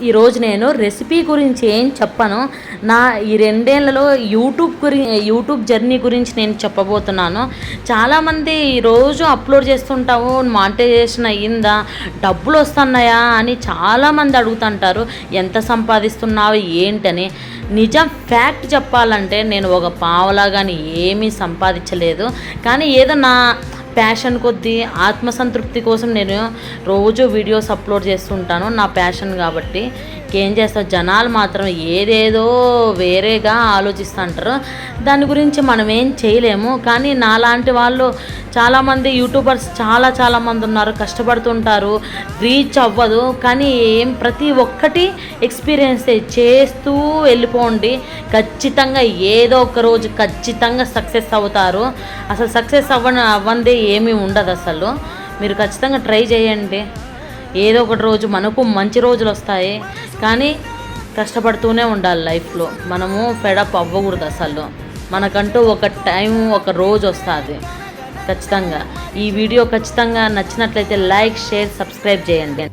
ఈరోజు నేను రెసిపీ గురించి ఏం చెప్పను. నా ఈ 2 ఏళ్లలో యూట్యూబ్ జర్నీ గురించి నేను చెప్పబోతున్నాను. చాలామంది ఈరోజు అప్లోడ్ చేస్తుంటావు, మానిటైజేషన్ అయ్యిందా, డబ్బులు వస్తున్నాయా అని చాలామంది అడుగుతుంటారు. ఎంత సంపాదిస్తున్నావు ఏంటని. నిజం ఫ్యాక్ట్ చెప్పాలంటే నేను ఒక పావలా కానీ ఏమీ సంపాదించలేదు. కానీ ఏదో నా ప్యాషన్ కొద్దీ ఆత్మసంతృప్తి కోసం నేను రోజు వీడియోస్ అప్లోడ్ చేస్తుంటాను. నా ప్యాషన్ కాబట్టి ఏం చేస్తావు, జనాలు మాత్రం ఏదేదో వేరేగా ఆలోచిస్తుంటారు. దాని గురించి మనం ఏం చేయలేము. కానీ నాలాంటి వాళ్ళు చాలామంది యూట్యూబర్స్ చాలామంది ఉన్నారు, కష్టపడుతుంటారు, రీచ్ అవ్వదు. కానీ ప్రతి ఒక్కటి ఎక్స్పీరియన్స్ చేస్తూ వెళ్ళిపోండి. ఖచ్చితంగా ఏదో ఒక రోజు ఖచ్చితంగా సక్సెస్ అవుతారు. అసలు సక్సెస్ అవ్వంది ఏమీ ఉండదు. అసలు మీరు ఖచ్చితంగా ట్రై చేయండి. ఏదో ఒకటి రోజు మనకు మంచి రోజులు వస్తాయి. కానీ కష్టపడుతూనే ఉండాలి లైఫ్లో. మనము ఫెడప్ అవ్వకూడదు. అసలు మనకంటూ ఒక టైం, ఒక రోజు వస్తుంది ఖచ్చితంగా. ఈ వీడియో ఖచ్చితంగా నచ్చినట్లయితే లైక్, షేర్, సబ్స్క్రైబ్ చేయండి.